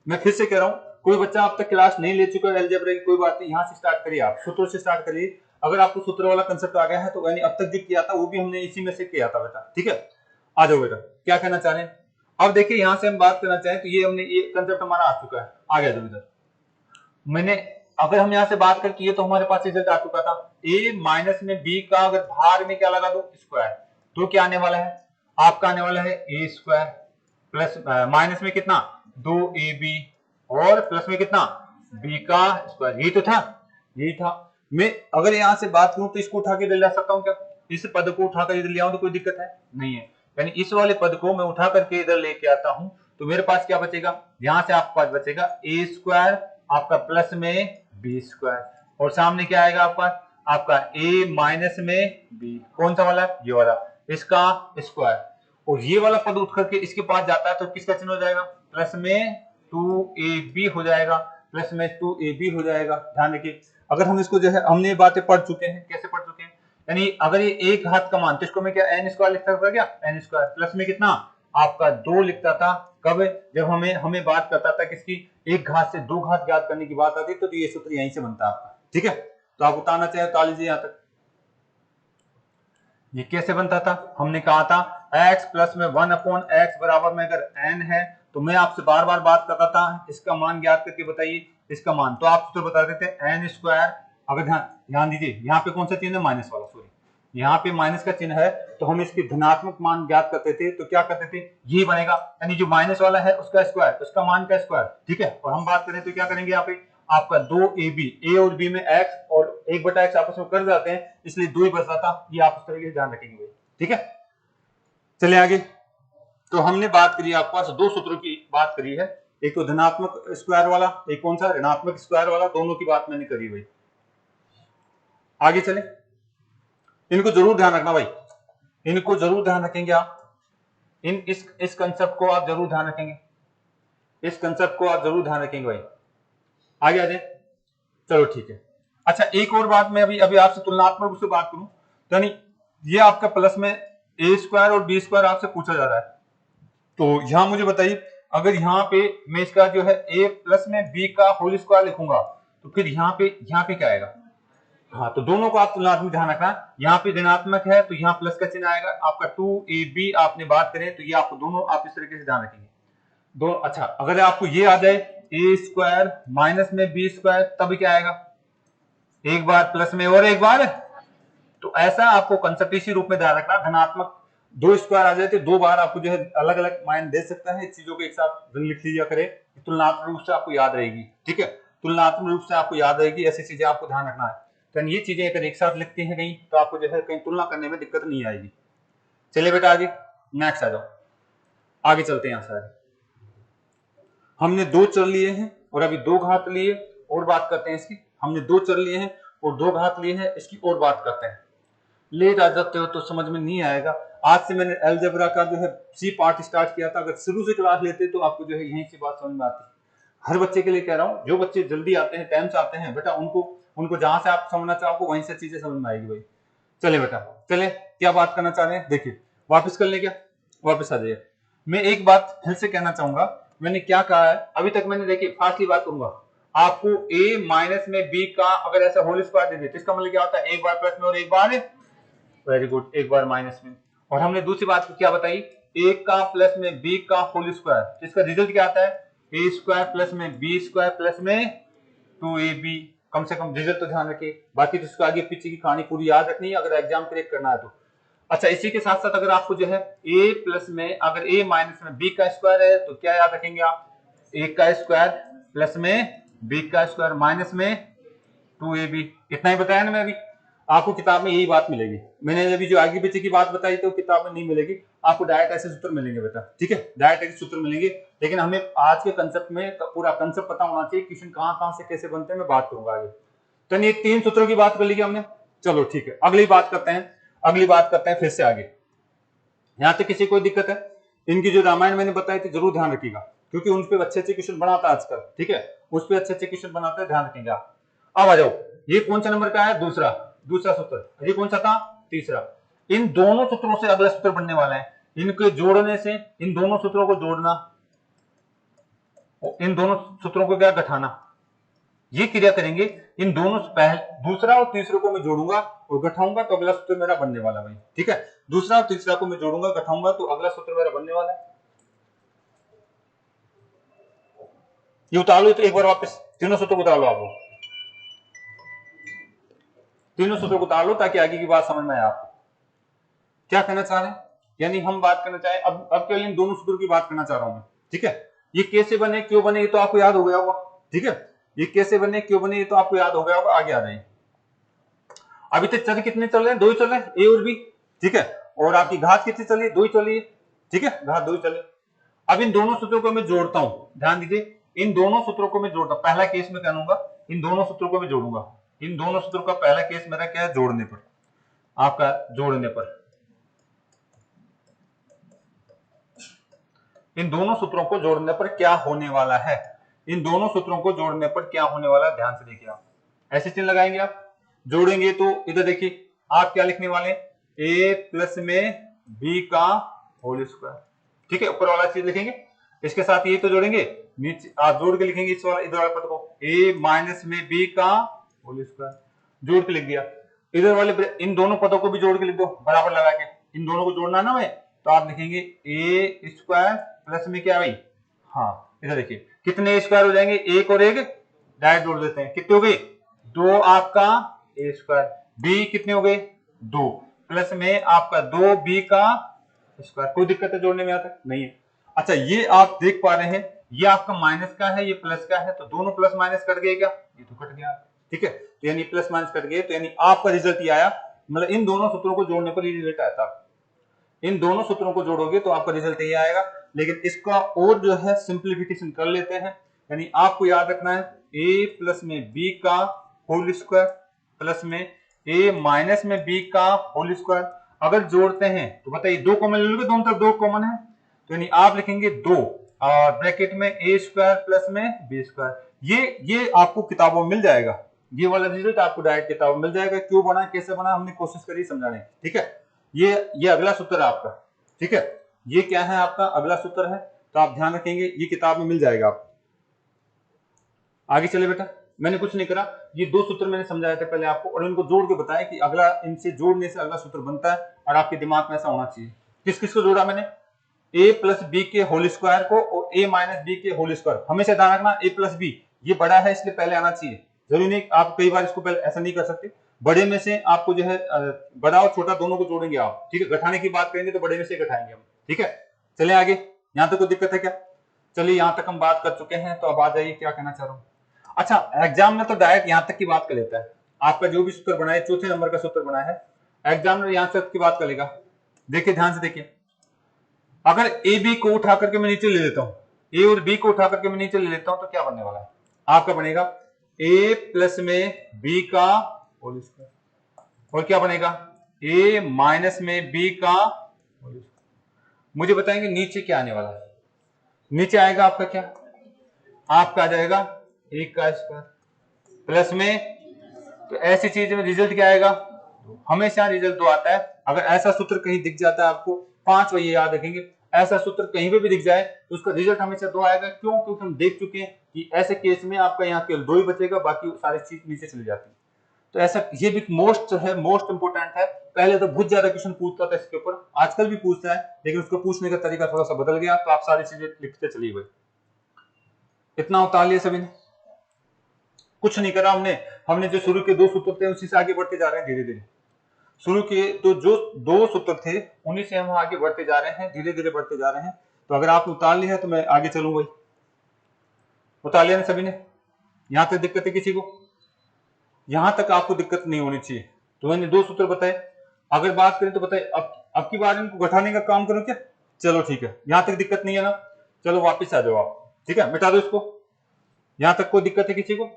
मैं फिर से कह रहा हूं, कोई बच्चा अब तक क्लास नहीं ले चुका है अलजेब्रा की, कोई बात नहीं, यहां से स्टार्ट करिए, आप सूत्रों से स्टार्ट करिए। अगर आपको सूत्र वाला कंसेप्ट आ गया है तो यानी अब तक जो किया था वो भी हमने इसी में से किया था बेटा, ठीक है। आ जाओ बेटा, क्या कहना चाह रहे हैं। अब देखिए यहां से हम बात करना चाहें तो ये हमने, ये कंसेप्ट हमारा आ चुका है, आ गया जो इधर मैंने, अगर हम यहां से बात कर किए तो हमारे पास रिजल्ट आ चुका था, a माइनस में b का अगर भाग में क्या लगा दो स्क्वायर, तो क्या आने वाला है, आपका आने वाला है a स्क्वायर प्लस माइनस में कितना 2ab और प्लस में कितना b का स्क्वायर, यही तो था, यही था। मैं अगर यहां से बात करूं तो इसको उठा के इधर ला सकता हूं क्या, इस पद को उठाकर इधर ले आऊं तो कोई दिक्कत है नहीं है, यानी इस वाले पद को मैं उठा करके इधर लेके आता हूं तो मेरे पास क्या बचेगा, यहां से आपके पास बचेगा a स्क्वायर आपका प्लस में बी स्क्वायर, और सामने क्या आएगा आपका, आपका a माइनस में b, कौन सा वाला, ये वाला, इसका स्क्वायर, और ये वाला पद उठ करके इसके पास जाता है तो किसका चिन्ह हो जाएगा, प्लस में 2ab हो जाएगा, प्लस में 2ab हो जाएगा। ध्यान रखिए, अगर हम इसको जो है, हमने ये बातें पढ़ चुके हैं, कैसे पढ़ चुके हैं, यानी अगर ये एक घात का मान तो इसको मैं क्या n स्क्वायर लिख सकता क्या, n स्क्वायर प्लस में कितना आपका 2 लिखता था। कब? जब हमें बात करता था किसकी, एक घात से दो घात ज्ञात करने की बात आती तो ये सूत्र यहीं से बनता आपका। ठीक है, तो आप उतारना चाहे उतार लीजिए यहां तक। ये कैसे बनता था? हमने कहा था x प्लस में 1/x बराबर में अगर n है तो मैं आपसे बार बार बात करता था इसका मान ज्ञात करके बताइए इसका मान, तो आप तो बता देते n स्क्वायर। अगर ध्यान दीजिए यहाँ पे कौन सा चिन्ह है, माइनस वाला, सॉरी यहाँ पे माइनस का चिन्ह है, तो हम इसकी धनात्मक मान ज्ञात करते थे तो क्या करते थे, ये बनेगा, यानी जो माइनस वाला है उसका स्क्वायर, उसका मान का स्क्वायर। ठीक है, और हम बात करें तो क्या करेंगे यहाँ पे, आपका 2ab, a और b में x और 1/x आपस में कर जाते हैं, इसलिए 2 ही बचता था। ये आप इस तरीके से ध्यान रखेंगे। ठीक है, चलिए आगे। तो हमने बात करी, आपके पास दो सूत्रों की बात करी है, एक तो धनात्मक स्क्वायर वाला, एक कौन सा, ऋणात्मक स्क्वायर वाला, दोनों की बात मैंने करी भाई। आगे चले, इनको जरूर ध्यान रखना भाई, इनको जरूर ध्यान रखेंगे आप, इस कंसेप्ट को आप जरूर ध्यान रखेंगे, इस कंसेप्ट को आप जरूर ध्यान रखेंगे भाई। आगे आ जाए, चलो ठीक है। अच्छा, एक और बात मैं अभी आपसे तुलनात्मक रूप से बात करूं, यानी ये आपका प्लस में a स्क्वायर और b स्क्वायर आपसे पूछा जा रहा है, तो यहां मुझे बताइए, अगर यहाँ पे मैं इसका जो है a प्लस में b का होल स्क्वायर लिखूंगा तो फिर यहाँ पे क्या आएगा? हाँ, तो दोनों को आप तुलनात्मक ध्यान रखना, यहाँ पे ऋणात्मक है तो यहाँ प्लस का चिन्ह आएगा, आपका 2ab आपने बात करें तो ये आपको दोनों आप इस तरीके से ध्यान रखेंगे दो। अच्छा, अगर आपको ये आ जाए a स्क्वायर माइनस में b स्क्वायर, तब क्या आएगा? एक बार प्लस में और एक बार, तो ऐसा आपको कंसेप्ट इसी रूप में ध्यान रखना, धनात्मक दो स्क्वायर आ जाए तो दो बार आपको जो है अलग अलग मान दे सकता है, इस चीजों को एक साथ लिख लीजिए करें, तुलनात्मक रूप से आपको याद रहेगी। ठीक है, तुलनात्मक रूप से आपको याद रहेगी, ऐसी चीजें आपको ध्यान रखना है। तो ये चीजें अगर एक साथ लिखती हैं कहीं तो आपको जो है कहीं तुलना करने में दिक्कत नहीं आएगी। चलिए बेटा आगे नेक्स्ट आ जाओ, आगे चलते हैं। यहाँ से हमने दो चर लिए हैं और अभी दो घात लिए, और बात करते हैं इसकी। हमने दो चर लिए हैं और दो घात लिए हैं, इसकी और बात करते हैं। लेट आ जाते हो तो समझ में नहीं आएगा। आज से मैंने अलजेब्रा का जो है सी पार्ट स्टार्ट किया था, अगर शुरू से क्लास लेते तो आपको जो है यहीं से बात समझ में आती। हर बच्चे के लिए कह रहा हूँ, जो बच्चे जल्दी आते हैं, टाइम से आते हैं बेटा, उनको जहां से आप समझना चाहोगे वहीं से चीजें समझ में आएगी भाई। चले बेटा, चले, क्या बात करना चाह रहे हैं देखिए, वापस कर ले, क्या वापस आ जाइए। मैं एक बात फिर से कहना चाहूंगा, मैंने क्या कहा है अभी तक, मैंने देखिए फास्टली बात करूंगा, आपको a माइनस में b का अगर ऐसा होल स्क्वायर दे दे तो इसका मतलब क्या होता है, एक बार प्लस में और एक बार, वेरी गुड, एक बार माइनस में। और हमने दूसरी बात क्या बताई, a का प्लस में b का होल स्क्वायर, तो इसका रिजल्ट क्या आता है, a स्क्वायर प्लस में b स्क्वायर प्लस में 2ab। कम से कम रिजल्ट तो ध्यान रखिए, बाकी तो इसको आगे पीछे की कहानी पूरी याद रखनी है अगर एग्जाम क्रैक करना है तो। अच्छा, इसी के साथ साथ अगर आपको जो है a प्लस में अगर a माइनस में b का स्क्वायर है तो क्या याद रखेंगे आप, a का स्क्वायर प्लस में b का स्क्वायर माइनस में 2ab। इतना ही बताया ना मैं अभी, आपको किताब में यही बात मिलेगी। मैंने अभी जो आगे पीछे की बात बताई तो किताब में नहीं मिलेगी, आपको डायरेक्ट ऐसे सूत्र मिलेंगे बेटा। ठीक है, डायरेक्ट ऐसे सूत्र मिलेंगे, लेकिन हमें आज के कंसेप्ट में पूरा कंसेप्ट पता होना चाहिए, क्वेश्चन कहां से कैसे बनते हैं मैं बात करूंगा आगे। तो ये तीन सूत्रों की बात कर ली हमने, चलो ठीक है, अगली बात करते हैं फिर से आगे। यहां तक किसी कोई दिक्कत है? इनकी जो रामायण मैंने बताई थी जरूर ध्यान रखिएगा, क्योंकि उन पे अच्छे क्वेश्चन बनाता है आजकल। ठीक है, उस पर अच्छे क्वेश्चन बनाते हैं, ध्यान रखेंगे आप। अब आ जाओ, ये कौन सा नंबर का है, दूसरा सूत्र, ये कौन सा था, तीसरा। इन दोनों सूत्रों से अगला सूत्र बनने वाला है, इनके जोड़ने से, इन दोनों सूत्रों को जोड़ना, इन दोनों सूत्रों को क्या घटाना, ये क्रिया करेंगे। इन दोनों दूसरा और तीसरे को मैं जोड़ूंगा और घटाऊंगा तो अगला सूत्र मेरा बनने वाला भाई। ठीक है, दूसरा और तीसरा को मैं जोड़ूंगा घटाऊंगा तो अगला सूत्र मेरा बनने वाला है। ये उतार लो तो एक बार वापस, तीनों सूत्र को उतार लो, आप तीनों सूत्र को उतार लो ताकि आगे की बात समझ में आए आपको क्या कहना चाह रहे हैं। यानी हम बात करना चाहें, अब केवल इन दोनों सूत्रों की बात करना चाह रहा हूं मैं। ठीक है, ये कैसे बने क्यों बने ये तो आपको याद हो गया होगा। ठीक है, ये कैसे बने क्यों बने ये तो आपको याद हो गया होगा। आगे आ जाइए, अभी तक चल कितने चल रहे हैं, दो ही चल रहे हैं, ए और बी। ठीक है, और आपकी घात कितनी चली, दो ही चली। ठीक है, घात दो ही चले। अब इन दोनों सूत्रों को मैं जोड़ता हूं, ध्यान दीजिए, इन दोनों सूत्रों को मैं जोड़ता हूं। पहला केस में कहूंगा, इन दोनों सूत्रों को मैं जोड़ूंगा। इन दोनों सूत्रों का पहला केस मेरा क्या है, जोड़ने पर, आपका जोड़ने पर। इन दोनों सूत्रों को जोड़ने पर क्या होने वाला है, इन दोनों सूत्रों को जोड़ने पर क्या होने वाला है, ध्यान से देखिए। आप ऐसे चिन्ह लगाएंगे, आप जोड़ेंगे तो इधर देखिए आप क्या लिखने वाले, a प्लस में b का होल स्क्वायर। ठीक है, ऊपर वाला चीज लिखेंगे, इसके साथ ये तो जोड़ेंगे, नीचे आप जोड़ के लिखेंगे इस वाला इधर वाले पद को, a माइनस में b का होल स्क्वायर, जोड़ के लिख दिया। इधर वाले इन दोनों पदों को भी जोड़ के लिख दो बराबर लगा के, इन दोनों को जोड़ना ना मैं, तो आप लिखेंगे a स्क्वायर प्लस में क्या भाई, हाँ इधर देखिए कितने स्क्वायर हो जाएंगे, एक और एक डायरेक्ट जोड़ देते हैं, कितने हो गए, दो आपका a स्क्वायर, b कितने हो गए, दो, प्लस में आपका दो b का स्क्वायर। कोई दिक्कत है जोड़ने में आता नहीं है। अच्छा ये आप देख पा रहे हैं, ये आपका माइनस का है, ये प्लस का है, तो दोनों प्लस माइनस कट गए क्या, ये तो कट गया, ठीक है, तो यानी प्लस माइनस कट गए, तो यानी आपका रिजल्ट ये आया, मतलब इन दोनों सूत्रों को जोड़ने पर ये रिजल्ट आया था। इन दोनों सूत्रों को जोड़ोगे तो आपका रिजल्ट ये आएगा, लेकिन इसका और जो है सिंप्लीफिकेशन कर लेते हैं, यानी आपको याद रखना है a प्लस में b का होल स्क्वायर प्लस में a माइनस में b का होल स्क्वायर। अगर जोड़ते हैं तो बताइए दो कॉमन ले लोगे, दोनों तरफ दो कॉमन है, तो यानी आप लिखेंगे दो और ब्रैकेट में a स्क्वायर प्लस में b स्क्वायर। ये आपको किताबों में मिल जाएगा, ये वाला रिजल्ट आपको डायरेक्ट किताबों में मिल जाएगा। क्यों बना कैसे बना हमने कोशिश करी समझाने, ठीक है। ये अगला सूत्र है आपका, ठीक है, ये क्या है आपका अगला सूत्र है, तो आप ध्यान रखेंगे ये किताब में मिल जाएगा आपको। आगे चले बेटा, मैंने कुछ नहीं करा, ये दो सूत्र मैंने समझाए थे पहले आपको और इनको जोड़ के बताया कि अगला इनसे जोड़ने से अगला सूत्र बनता है और आपके दिमाग में ऐसा होना चाहिए। किस किस को जोड़ा मैंने, a प्लस बी के होल स्क्वायर को और a माइनस बी के होल स्क्वायर। हमेशा ध्यान रखना a प्लस बी ये बड़ा है इसलिए पहले आना चाहिए, जरूरी नहीं आप कई बार इसको पहले ऐसा नहीं कर सकते, बड़े में से आपको जो है बड़ा और छोटा दोनों को जोड़ेंगे आप, ठीक है, घटाने की बात करेंगे तो बड़े में से घटाएंगे हम, ठीक है। चले आगे, यहां तक कोई दिक्कत है क्या, चलिए यहां तक हम बात कर चुके हैं, तो अब आ जाइए क्या कहना चाह रहा हूं। अच्छा एग्जाम में तो डायरेक्ट यहां तक की बात कर लेता है, आपका जो भी सूत्र बनाए चौथे नंबर का सूत्र बना है एग्जाम में यहां तक की बात कर लेगा। देखिए ध्यान से देखिए, अगर ए बी को उठा करके मैं नीचे ले लेता हूं, ए और बी को उठा करके मैं नीचे ले लेता हूं, तो क्या बनने वाला है आपका, बनेगा a प्लस में b का होल स्क्वायर, और क्या बनेगा a माइनस में b का होल स्क्वायर। मुझे बताएंगे नीचे क्या आने वाला है, नीचे आएगा आपका क्या, आपका आ जाएगा एक का स्क्वायर प्लस में, तो ऐसी चीज में रिजल्ट क्या आएगा, हमेशा रिजल्ट दो आता है। अगर ऐसा सूत्र कहीं दिख जाता है आपको, पांच ये याद रखेंगे, ऐसा सूत्र कहीं पे भी दिख जाए तो उसका रिजल्ट हमेशा दो आएगा। क्यों, क्योंकि हम देख चुके हैं कि ऐसे केस में आपका यहाँ केवल दो ही बचेगा, बाकी सारी चीज नीचे चली जाती है। तो ऐसा ये भी मोस्ट इंपोर्टेंट है। पहले तो बहुत ज्यादा क्वेश्चन पूछता था इसके ऊपर, आजकल भी पूछता है, लेकिन उसको पूछने का तरीका थोड़ा सा बदल गया, तो आप सारी चीजें लिखते चलिए भाई। इतना उतार लिया सभी ने, कुछ नहीं करा हमने जो शुरू के दो सूत्र थे उसी से आगे बढ़ते जा रहे हैं धीरे धीरे। शुरू के तो जो दो सूत्र थे उन्हीं से हम आगे बढ़ते जा रहे हैं, धीरे धीरे बढ़ते जा रहे हैं। तो अगर आपने उतार लिया है तो मैं आगे चलूंगा। उतार लिया ना सभी ने, यहां तक दिक्कत है किसी को, यहां तक आपको दिक्कत नहीं होनी चाहिए। तो मैंने दो सूत्र बताए, अगर बात करें तो बताए अब की बार इनको घटाने का काम करो क्या, चलो ठीक है, यहां तक दिक्कत नहीं है ना, चलो वापिस आ जाओ आप, ठीक है, मिटा दो इसको। यहां तक कोई दिक्कत है किसी को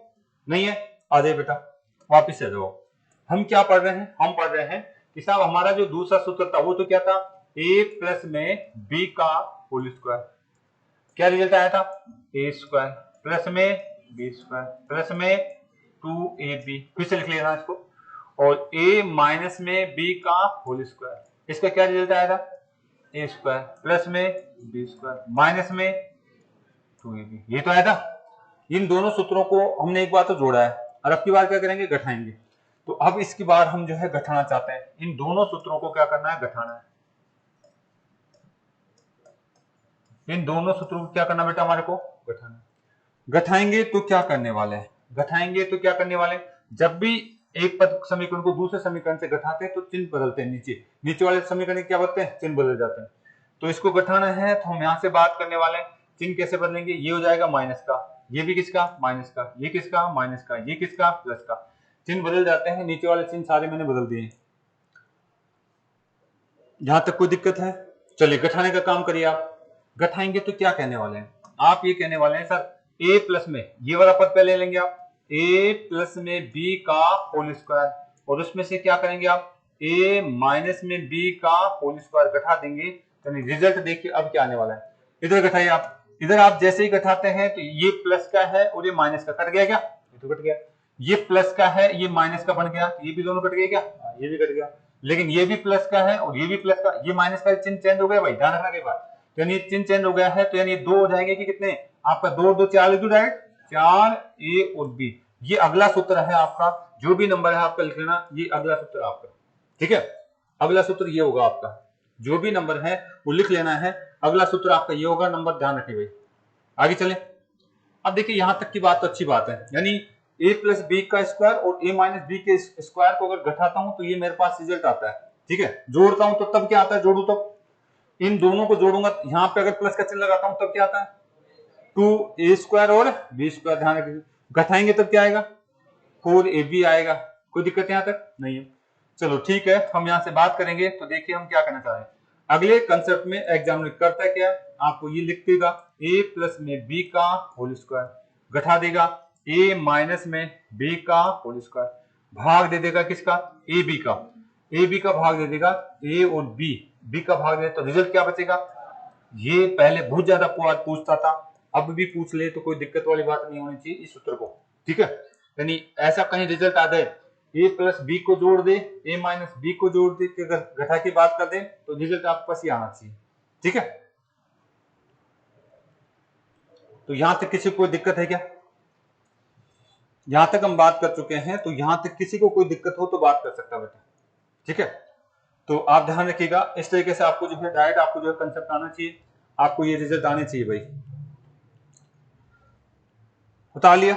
नहीं है, आ जाए बेटा वापिस आ जाओ। हम क्या पढ़ रहे हैं, हम पढ़ रहे हैं कि साहब हमारा जो दूसरा सूत्र था वो तो क्या था, a प्लस में b का होल स्क्वायर। क्या रिजल्ट आया था, a स्क्वायर प्लस में b स्क्वायर प्लस में 2ab, फिर से लिख लेना इसको, और a माइनस में b का होल स्क्वायर, इसका क्या रिजल्ट आया था, a स्क्वायर प्लस में b स्क्वायर माइनस में 2ab, ये तो आया था। इन दोनों सूत्रों को हमने एक बार तो जोड़ा है, और अब की बार क्या करेंगे, घटाएंगे। तो अब इसकी बार हम जो है घटाना चाहते हैं, इन दोनों सूत्रों को क्या करना है, घटाना है। इन दोनों सूत्रों को क्या करना बेटा, हमारे को घटाना है। घटाएंगे तो क्या करने वाले हैं, घटाएंगे तो क्या करने वाले, जब भी एक पद समीकरण को दूसरे समीकरण से घटाते हैं तो चिन्ह बदलते हैं, नीचे वाले समीकरण क्या बनते हैं, चिन्ह बदल जाते हैं। तो इसको घटाना है तो हम यहां से बात करने वाले हैं, चिन्ह कैसे बदलेंगे, ये हो जाएगा माइनस का, ये भी किसका, माइनस का, ये किसका, माइनस का, ये किसका, प्लस का, चिन्ह बदल जाते हैं। नीचे वाले चिन्ह सारे मैंने बदल दिए। यहां तक कोई दिक्कत है, चलिए घटाने का काम करिए आप। घटाएंगे तो क्या कहने वाले हैं, आप ये कहने वाले हैं सर a प्लस में ये वाला पद पहले लेंगे आप, a प्लस में b का होल स्क्वायर, और उसमें से क्या करेंगे आप, a माइनस में b का होल स्क्वायर घटा देंगे। तो रिजल्ट देखिए अब क्या आने वाला है, इधर घटाइए आप, इधर आप जैसे ही घटाते हैं तो ये प्लस का है और ये माइनस का, कट गया क्या, ये तो कट गया, ये प्लस का है ये माइनस का बन गया, ये भी दोनों कट गए क्या, ये भी कट गया, लेकिन ये भी प्लस का है और ये भी प्लस का, ये माइनस का चिन्ह चेंज हो गया भाई, ध्यान रखना कई बार, तो यानी चिन्ह चेंज हो गया है, तो यानी 2 हो जाएंगे कि कितने, आपका 2 2 4 लिख दो डायरेक्ट, 4 ए और बी। ये अगला सूत्र है आपका, जो भी नंबर है आपका लिख लेना, ये अगला सूत्र आपका, ठीक है। अगला सूत्र ये होगा आपका, जो भी नंबर है वो लिख लेना है, अगला सूत्र आपका ये होगा, नंबर ध्यान रखिए भाई। आगे चले। अब देखिए यहां तक की बात तो अच्छी बात है, यानी a प्लस बी का स्क्वायर और a माइनस बी के स्क्वायर को अगर घटाता हूं तो ये मेरे पास रिजल्ट आता है, ठीक है। जोड़ता हूं तो तब क्या आता है, जोड़ू तब, इन दोनों को जोड़ूंगा, यहां पे अगर प्लस का चिन्ह लगाता हूं तब क्या आता है, 2a स्क्वायर और b स्क्वायर, ध्यान रखिए। घटाएंगे तब क्या आएगा, 4ab आएगा। कोई दिक्कत यहां तक नहीं है। चलो ठीक है, हम यहां से बात करेंगे, तो देखिए हम क्या करना चाह रहे हैं। अगले कंसेप्ट में एग्जामिनर करता है क्या, आपको ये लिख देगा a प्लस में b का होल स्क्वायर, घटा देगा a माइनस में b का होल स्क्वायर, भाग दे देगा किसका, ab का, ab का भाग दे देगा a और b का भाग दे, तो रिजल्ट क्या बचेगा। ये पहले बहुत ज्यादा पूछता था, अब भी पूछ ले तो कोई दिक्कत वाली बात नहीं होनी चाहिए इस सूत्र को, ठीक है। यानी ऐसा कहीं रिजल्ट आ जाए a प्लस बी को जोड़ दे, a माइनस बी को जोड़ दे, अगर घटा की बात कर दे तो रिजल्ट आपके पास ये आना चाहिए, ठीक है। तो यहां तक किसी को कोई दिक्कत है क्या, यहां तक हम बात कर चुके हैं, तो यहां तक किसी को कोई दिक्कत हो तो बात कर सकता है बेटा, ठीक है। तो आप ध्यान रखिएगा, इस तरीके से आपको जो है डायरेक्ट आपको जो है कंसेप्ट आना चाहिए, आपको ये रिजल्ट आने चाहिए भाई। बता लिया,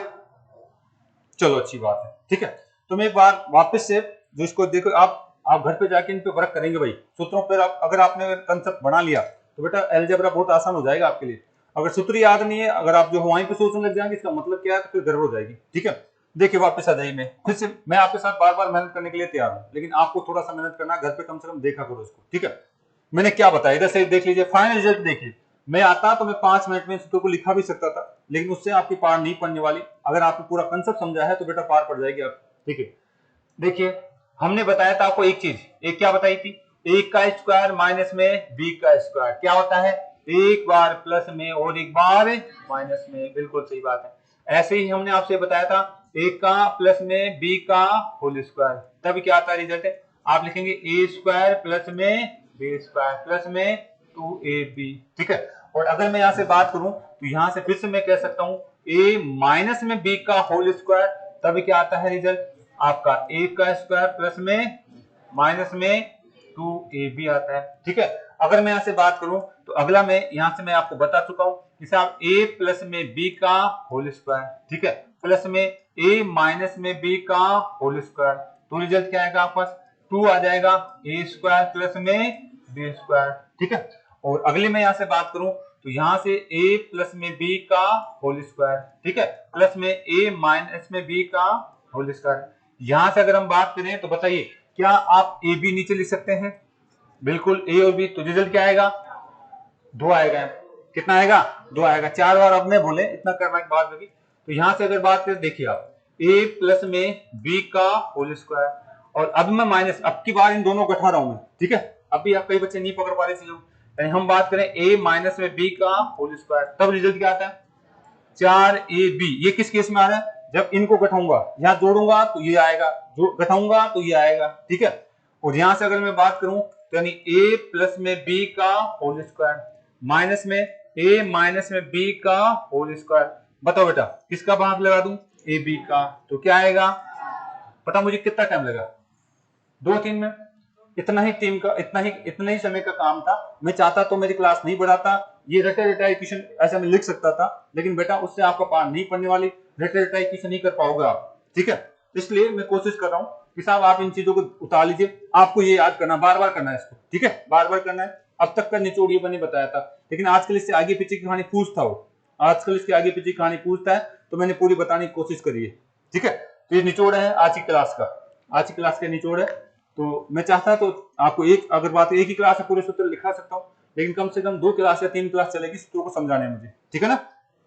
चलो अच्छी बात है, ठीक है। तो मैं एक बार वापस से जो इसको देखो, आप घर पे जाके इन पे वर्क करेंगे भाई सूत्रों पर। अगर आपने कंसेप्ट बना लिया तो बेटा अलजेब्रा बहुत आसान हो जाएगा आपके लिए। अगर सूत्र याद नहीं है, अगर आप जो वहीं पे सोचने लग जाएंगे इसका मतलब क्या है, तो फिर गड़बड़ हो जाएगी, ठीक है। देखिए वापस आ जाइए, मैं फिर से मैं आपके साथ बार बार मेहनत करने के लिए तैयार हूं, लेकिन आपको थोड़ा सा मेहनत करना है, घर पे कम से कम देखा करो इसको, ठीक है। मैंने क्या बताया, इधर से देख लीजिए, फाइनल रिजल्ट देखिए। मैं आता तो मैं 5 मिनट में सूत्र को लिखा भी सकता था, लेकिन उससे आपकी पार नहीं पड़ने वाली। अगर आपने पूरा कंसेप्ट समझा है तो बेटा पार पड़ जाएगी आप, ठीक है। देखिए हमने बताया था आपको एक चीज, एक क्या बताई थी, एक का स्क्वायर माइनस में बी का स्क्वायर क्या होता है, एक बार प्लस में और एक बार माइनस में, बिल्कुल सही बात है। ऐसे ही हमने आपसे बताया था एक का प्लस में बी का होल स्क्वायर, तब क्या आता है रिजल्ट, आप लिखेंगे ए स्क्वायर प्लस में बी स्क्वायर प्लस में 2ab, ठीक है। और अगर मैं यहां से बात करूं तो यहां से फिर से मैं कह सकता हूं a माइनस में b का होल स्क्वायर, तब क्या आता है रिजल्ट, आपका a का स्क्वायर प्लस में माइनस में 2ab आता है, ठीक है। अगर मैं यहां से बात करूं तो अगला मैं यहां से मैं आपको बता चुका हूं कि साहब a प्लस में b का होल स्क्वायर, ठीक है, प्लस में a माइनस में b का होल स्क्वायर, तो रिजल्ट क्या आएगा आपके पास, 2 आ जाएगा a स्क्वायर प्लस में b स्क्वायर, ठीक है। और अगले में यहां से बात करूं तो यहां से a प्लस में b का होल स्क्वायर, ठीक है, प्लस में a माइनस में b का होल स्क्वायर। यहां से अगर हम बात करें तो बताइए क्या आप a b नीचे लिख सकते हैं, बिल्कुल a और b, तो रिजल्ट क्या आएगा, 2 आएगा। कितना आएगा, 2 आएगा। 4 बार अब नहीं बोले, इतना करने के बाद होगी। तो यहां से अगर बात करें, देखिए आप a प्लस में b का होल स्क्वायर, और अब मैं माइनस, अब की बार इन दोनों को घटा रहा हूं मैं, ठीक है। अभी आप कई बच्चे नहीं पकड़ पा रहे चीजों, यानी हम बात करें a माइनस में b का होल स्क्वायर, तब रिजल्ट क्या आता है, 4ab। ये किस केस में आ रहा है, जब इनको घटाऊंगा, यहां जोड़ूंगा तो ये आएगा, जो घटाऊंगा तो ये आएगा, ठीक है। और यहां से अगर मैं बात करूं तो यानी a प्लस में b का होल स्क्वायर माइनस में a माइनस में b का होल स्क्वायर, बताओ बेटा किसका भाग लगा दूं, ab का, तो क्या आएगा, पता मुझे कितना टाइम लगा, 2-3 मिनट, इतना ही समय का काम था। मैं चाहता तो मेरी क्लास नहीं बढ़ाता, ये रटे रटाई क्वेश्चन ऐसा मैं लिख सकता था, लेकिन बेटा उससे आपका पार नहीं पड़ने वाली, रटे रटाई क्वेश्चन नहीं कर पाओगे आप, ठीक है। इसलिए मैं कोशिश कर रहा हूं कि साहब आप इन चीजों को उतार लीजिए, आपको ये याद करना, बार बार करना है इसको, ठीक है, बार बार करना है। अब तक का निचोड़ ये मैंने बताया था, लेकिन आजकल इससे आगे पीछे की कहानी पूछता हो, आजकल इसके आगे पीछे कहानी पूछता है, तो मैंने पूरी बताने की कोशिश करी है, ठीक है। तो ये निचोड़ है आज की क्लास का, आज की क्लास का निचोड़ है। तो मैं चाहता तो आपको अगर बात एक ही क्लास में पूरे सूत्र लिखा सकता हूँ, लेकिन कम से कम 2 क्लास या 3 क्लास चलेगी सूत्रों को समझाने में मुझे, ठीक है ना।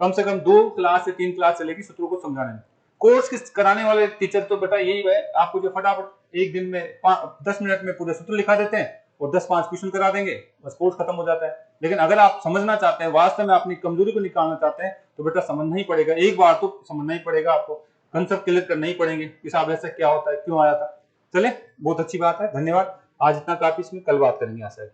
कम से कम 2 क्लास या 3 क्लास चलेगी सूत्रों को समझाने में। कोर्स किस कराने वाले टीचर तो बेटा यही है, आपको जो फटाफट एक दिन में 10 मिनट में पूरे सूत्र लिखा देते हैं और 10-5 क्वेश्चन करा देंगे, बस कोर्स खत्म हो जाता है। लेकिन अगर आप समझना चाहते हैं, वास्तव में अपनी कमजोरी को निकालना चाहते हैं, तो बेटा समझना ही पड़ेगा, एक बार तो समझना ही पड़ेगा, आपको कंसेप्ट क्लियर करना ही पड़ेंगे कि साहब ऐसा क्या होता है, क्यों आया था। चले, बहुत अच्छी बात है, धन्यवाद। आज इतना काफी, इसमें कल बात करेंगे आशा है।